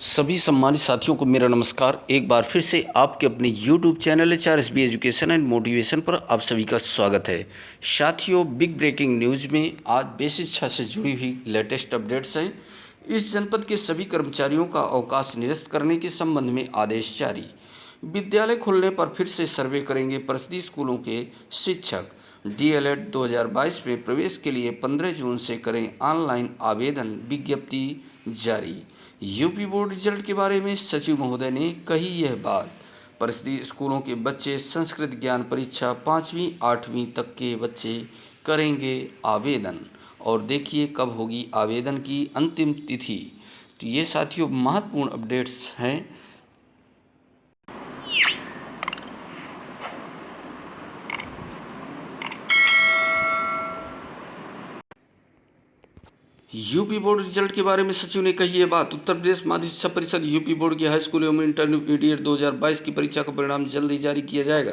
सभी सम्मानित साथियों को मेरा नमस्कार। एक बार फिर से आपके अपने YouTube channel HRSB education and motivation पर आप सभी का स्वागत है। साथियों, बिग ब्रेकिंग न्यूज़ में आज बेसिक शिक्षा से जुड़ी हुई लेटेस्ट अपडेट्स हैं। इस जनपद के सभी कर्मचारियों का अवकाश निरस्त करने के संबंध में आदेश जारी। विद्यालय खुलने पर फिर से सर्वे करेंगे परिषदीय स्कूलों के शिक्षक। DLED 2022 में प्रवेश के लिए 15 जून से करें ऑनलाइन आवेदन, विज्ञप्ति जारी। यूपी बोर्ड रिजल्ट के बारे में सचिव महोदय ने कही यह बात। परिषदीय स्कूलों के बच्चे संस्कृत ज्ञान परीक्षा 5वीं 8वीं तक के बच्चे करेंगे आवेदन। और देखिए कब होगी आवेदन की अंतिम तिथि। तो ये साथियों महत्वपूर्ण अपडेट्स हैं। यूपी बोर्ड रिजल्ट के बारे में सचिव ने कही ये बात। उत्तर प्रदेश माध्यमिक शिक्षा परिषद यूपी बोर्ड की हाई स्कूल एवं इंटरमीडिएट 2022 की परीक्षा का परिणाम जल्द ही जारी किया जाएगा।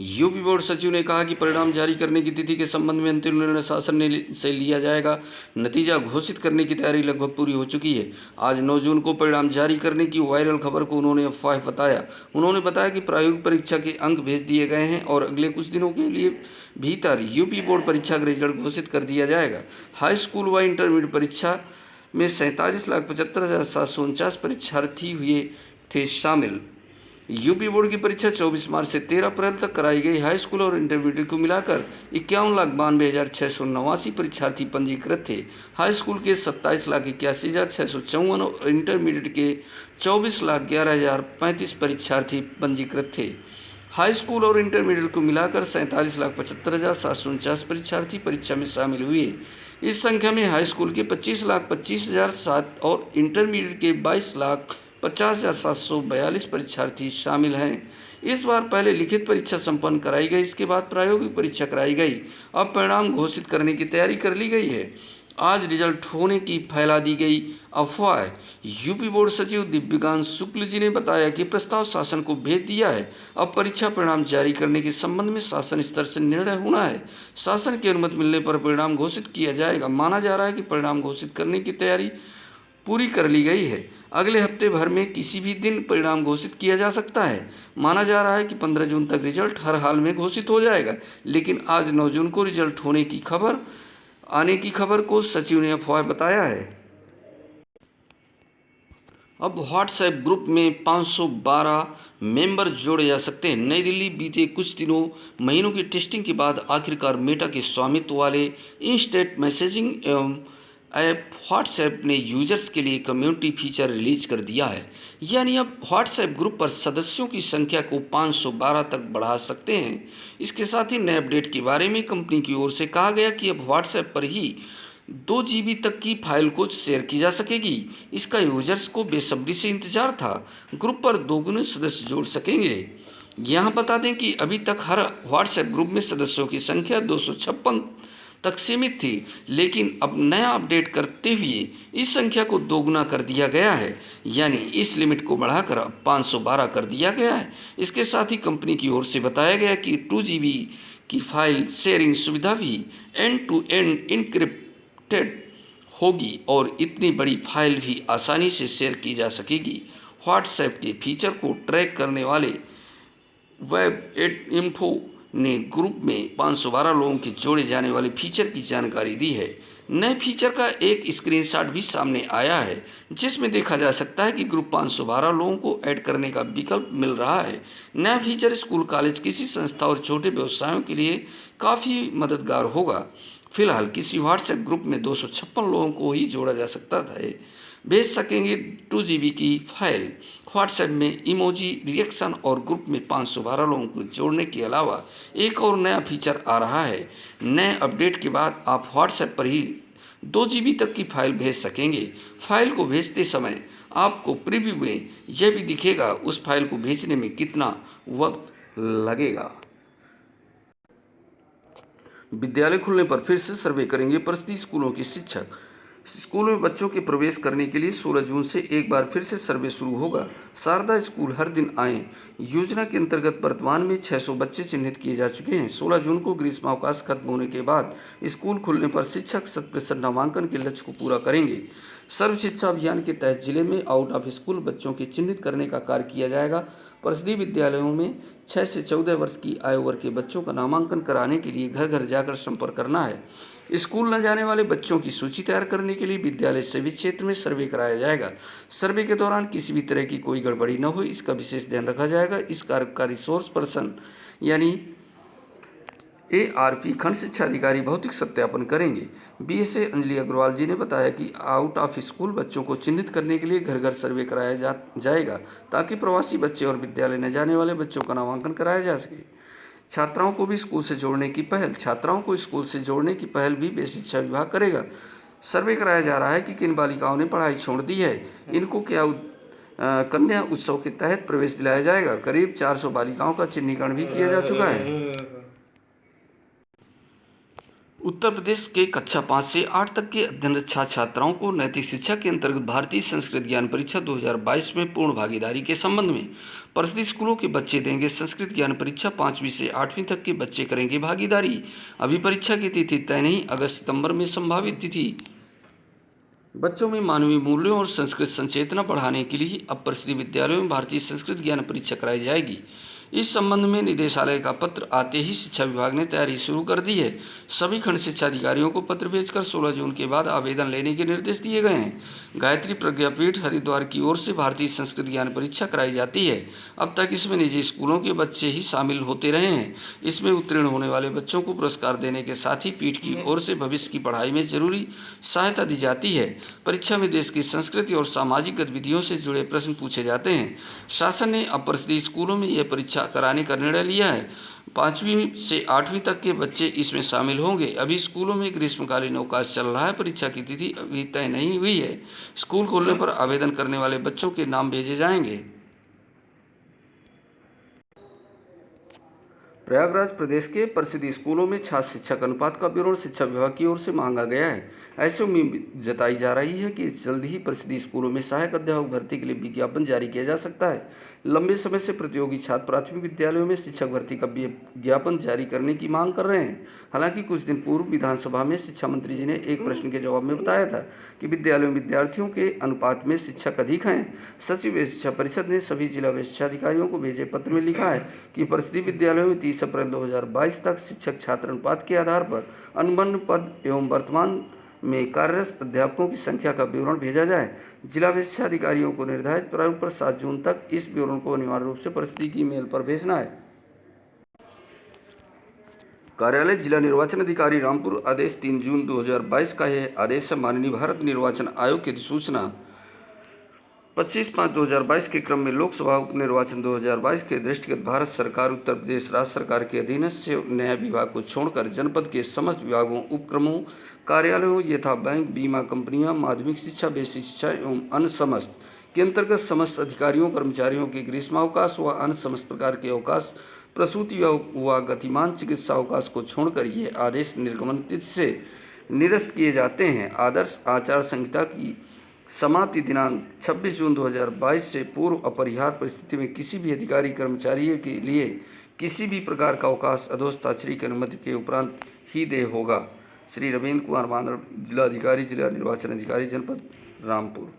यूपी बोर्ड सचिव ने कहा कि परिणाम जारी करने की तिथि के संबंध में अंतिम निर्णय शासन से लिया जाएगा। नतीजा घोषित करने की तैयारी लगभग पूरी हो चुकी है। आज 9 जून को परिणाम जारी करने की वायरल खबर को उन्होंने अफवाह बताया। उन्होंने बताया कि प्रायोगिक परीक्षा के अंक भेज दिए गए हैं और अगले कुछ दिनों के लिए भीतर यूपी बोर्ड परीक्षा का रिजल्ट घोषित कर दिया जाएगा। हाई स्कूल व इंटरमीडिएट परीक्षा में 47,75,749 परीक्षार्थी हुए थे शामिल। यूपी बोर्ड की परीक्षा 24 मार्च से 13 अप्रैल तक कराई गई। हाई स्कूल और इंटरमीडिएट को मिलाकर 51,92,689 परीक्षार्थी पंजीकृत थे। हाई स्कूल के 27,81,654 और इंटरमीडिएट के 24,11,035 परीक्षार्थी पंजीकृत थे। हाई स्कूल और इंटरमीडिएट को मिलाकर 47,75,749 परीक्षार्थी परीक्षा में शामिल हुए। इस संख्या में हाई स्कूल के 25,25,007 और इंटरमीडिएट के 22,50,742 परीक्षार्थी शामिल हैं। इस बार पहले लिखित परीक्षा संपन्न कराई गई, इसके बाद प्रायोगिक परीक्षा कराई गई। अब परिणाम घोषित करने की तैयारी कर ली गई है। आज रिजल्ट होने की फैला दी गई अफवाह। यूपी बोर्ड सचिव दिव्यकांत शुक्ल जी ने बताया कि प्रस्ताव शासन को भेज दिया है। अब परीक्षा परिणाम जारी करने के संबंध में शासन स्तर से निर्णय होना है। शासन की अनुमति मिलने पर परिणाम घोषित किया जाएगा। माना जा रहा है कि परिणाम घोषित करने की तैयारी पूरी कर ली गई है। अगले हफ्ते भर में किसी भी दिन परिणाम घोषित किया जा सकता है। माना जा रहा है कि 15 जून तक रिजल्ट हर हाल में घोषित हो जाएगा, लेकिन आज 9 जून को रिजल्ट आने की खबर को सचिव ने अफवाह बताया है। अब व्हाट्सएप ग्रुप में 512 मेंबर जोड़े जा सकते हैं। नई दिल्ली बीते कुछ महीनों की टेस्टिंग के बाद आखिरकार मेटा के स्वामित्व वाले इंस्टेंट मैसेजिंग एवं ऐप व्हाट्सएप ने यूजर्स के लिए कम्युनिटी फीचर रिलीज कर दिया है। यानी अब व्हाट्सएप ग्रुप पर सदस्यों की संख्या को 512 तक बढ़ा सकते हैं। इसके साथ ही नए अपडेट के बारे में कंपनी की ओर से कहा गया कि अब व्हाट्सएप पर ही 2 GB तक की फाइल को शेयर की जा सकेगी। इसका यूजर्स को बेसब्री से इंतजार था। ग्रुप पर 2 गुने सदस्य जोड़ सकेंगे। यहाँ बता दें कि अभी तक हर व्हाट्सएप ग्रुप में सदस्यों की संख्या 256 तक सीमित थी, लेकिन अब नया अपडेट करते हुए इस संख्या को 2 गुना कर दिया गया है। यानी इस लिमिट को बढ़ाकर अब 512 कर दिया गया है। इसके साथ ही कंपनी की ओर से बताया गया कि 2 GB की फाइल शेयरिंग सुविधा भी एंड टू एंड इनक्रिप्टेड होगी और इतनी बड़ी फाइल भी आसानी से शेयर की जा सकेगी। व्हाट्सएप के फीचर को ट्रैक करने वाले वेब इन्फो ने ग्रुप में 512 लोगों के जोड़े जाने वाले फीचर की जानकारी दी है। नए फीचर का एक स्क्रीनशॉट भी सामने आया है, जिसमें देखा जा सकता है कि ग्रुप 512 लोगों को ऐड करने का विकल्प मिल रहा है। नया फीचर स्कूल, कॉलेज, किसी संस्था और छोटे व्यवसायों के लिए काफ़ी मददगार होगा। फिलहाल किसी व्हाट्सएप ग्रुप में 256 लोगों को ही जोड़ा जा सकता था। भेज सकेंगे 2 GB की फाइल। व्हाट्सएप में इमोजी, रिएक्शन और ग्रुप में 512 लोगों को जोड़ने के अलावा एक और नया फीचर आ रहा है। नए अपडेट के बाद आप व्हाट्सएप पर ही 2 GB तक की फाइल भेज सकेंगे। फाइल को भेजते समय आपको प्रीव्यू में यह भी दिखेगा उस फाइल को भेजने में कितना वक्त लगेगा। विद्यालय खुलने पर फिर से सर्वे करेंगे परिषदीय स्कूलों के शिक्षक। स्कूल में बच्चों के प्रवेश करने के लिए 16 जून से एक बार फिर से सर्वे शुरू होगा। शारदा स्कूल हर दिन आएँ, योजना के अंतर्गत वर्तमान में 600 बच्चे चिन्हित किए जा चुके हैं। 16 जून को ग्रीष्मावकाश खत्म होने के बाद स्कूल खुलने पर शिक्षक 100% नामांकन के लक्ष्य को पूरा करेंगे। सर्व शिक्षा अभियान के तहत जिले में आउट ऑफ स्कूल बच्चों की चिन्हित करने का कार्य किया जाएगा। परिषदीय विद्यालयों में 6 से 14 वर्ष की आयु वर्ग के बच्चों का नामांकन कराने के लिए घर घर जाकर संपर्क करना है। स्कूल न जाने वाले बच्चों की सूची तैयार करने के लिए विद्यालय सभी क्षेत्र में सर्वे कराया जाएगा। सर्वे के दौरान किसी भी तरह की कोई गड़बड़ी न हो, इसका विशेष ध्यान रखा जाएगा। इस कार्य का रिसोर्स पर्सन यानी ARP खंड शिक्षा अधिकारी भौतिक सत्यापन करेंगे। BSA अंजलि अग्रवाल जी ने बताया कि आउट ऑफ स्कूल बच्चों को चिन्हित करने के लिए घर घर सर्वे कराया जाएगा ताकि प्रवासी बच्चे और विद्यालय न जाने वाले बच्चों का नामांकन कराया जा सके। छात्राओं को स्कूल से जोड़ने की पहल भी वे शिक्षा विभाग करेगा। सर्वे कराया जा रहा है कि किन बालिकाओं ने पढ़ाई छोड़ दी है, इनको क्या कन्या उत्सव के तहत प्रवेश दिलाया जाएगा। करीब 400 बालिकाओं का चिन्हीकरण भी किया जा चुका है। उत्तर प्रदेश के कक्षा 5 से 8 तक के अध्ययनरत छात्राओं को नैतिक शिक्षा के अंतर्गत भारतीय संस्कृत ज्ञान परीक्षा 2022 में पूर्ण भागीदारी के संबंध में परिषदीय स्कूलों के बच्चे देंगे संस्कृत ज्ञान परीक्षा। 5वीं से 8वीं तक के बच्चे करेंगे भागीदारी। अभी परीक्षा की तिथि तय नहीं, अगस्त-सितंबर में संभावित तिथि। बच्चों में मानवीय मूल्यों और संस्कृत संचेतना बढ़ाने के लिए अब परिषदीय विद्यालयों में भारतीय संस्कृत ज्ञान परीक्षा कराई जाएगी। इस संबंध में निदेशालय का पत्र आते ही शिक्षा विभाग ने तैयारी शुरू कर दी है। सभी खंड शिक्षा अधिकारियों को पत्र भेजकर 16 जून के बाद आवेदन लेने के निर्देश दिए गए हैं। गायत्री प्रज्ञापीठ हरिद्वार की ओर से भारतीय संस्कृत ज्ञान परीक्षा कराई जाती है। अब तक इसमें निजी स्कूलों के बच्चे ही शामिल होते रहे हैं। इसमें उत्तीर्ण होने वाले बच्चों को पुरस्कार देने के साथ ही पीठ की ओर से भविष्य की पढ़ाई में जरूरी सहायता दी जाती है। परीक्षा में देश की संस्कृति और सामाजिक गतिविधियों से जुड़े प्रश्न पूछे जाते हैं। शासन ने अब परिषदीय स्कूलों में यह परीक्षा कराने का निर्णय लिया है। 5वीं से 8वीं तक के बच्चे इसमें शामिल होंगे। अभी स्कूलों में ग्रीष्मकालीन अवकाश चल रहा है। परीक्षा की तिथि अभी तय नहीं हुई है। स्कूल खोलने पर आवेदन करने वाले बच्चों के नाम भेजे जाएंगे। प्रयागराज प्रदेश के परिषदीय स्कूलों में छात्र शिक्षक अनुपात का विवरण शिक्षा विभाग की ओर से मांगा गया है। ऐसे उम्मीद जताई जा रही है कि जल्द ही परिषदीय स्कूलों में सहायक अध्यापक भर्ती के लिए विज्ञापन जारी किया जा सकता है। लंबे समय से प्रतियोगी छात्र प्राथमिक विद्यालयों में शिक्षक भर्ती का विज्ञापन जारी करने की मांग कर रहे हैं। हालांकि कुछ दिन पूर्व विधानसभा में शिक्षा मंत्री जी ने एक प्रश्न के जवाब में बताया था कि विद्यालयों में विद्यार्थियों के अनुपात में शिक्षक अधिक हैं। सचिव शिक्षा परिषद ने सभी जिला शिक्षा अधिकारियों को भेजे पत्र में लिखा है कि परिषदीय विद्यालयों में 30 अप्रैल 2022 तक शिक्षक छात्र अनुपात के आधार पर अनुबंध पद एवं वर्तमान में कार्यरत अध्यापकों की संख्या का विवरण भेजा जाए। जिला शिक्षा अधिकारियों को निर्धारित प्रारूप पर 7 जून तक इस विवरण को अनिवार्य रूप से परिषद की मेल पर भेजना है। कार्यालय जिला निर्वाचन अधिकारी रामपुर आदेश 3 जून 2022 का यह आदेश है। माननीय भारत निर्वाचन आयोग की अधिसूचना 25/5/2022 के क्रम में लोकसभा उप निर्वाचन 2022 के दृष्टिगत भारत सरकार उत्तर प्रदेश राज्य सरकार के अधीन से न्याय विभाग को छोड़कर जनपद के समस्त विभागों उपक्रमों कार्यालयों यथा बैंक बीमा कंपनियां माध्यमिक शिक्षा बेसिक शिक्षा एवं अन्य समस्त के अंतर्गत समस्त अधिकारियों कर्मचारियों के ग्रीष्मावकाश व अन्य समस्त प्रकार के अवकाश प्रसूति व गतिमान चिकित्सा अवकाश को छोड़कर ये आदेश निर्गमन तिथि से निरस्त किए जाते हैं। आदर्श आचार संहिता की समाप्ति दिनांक 26 जून 2022 से पूर्व अपरिहार्य परिस्थिति में किसी भी अधिकारी कर्मचारी के लिए किसी भी प्रकार का अवकाश अधोस्ताक्षरी की अनुमति के उपरांत ही देय होगा। श्री रविंद्र कुमार मांदड़, जिलाधिकारी, जिला निर्वाचन अधिकारी, जनपद रामपुर।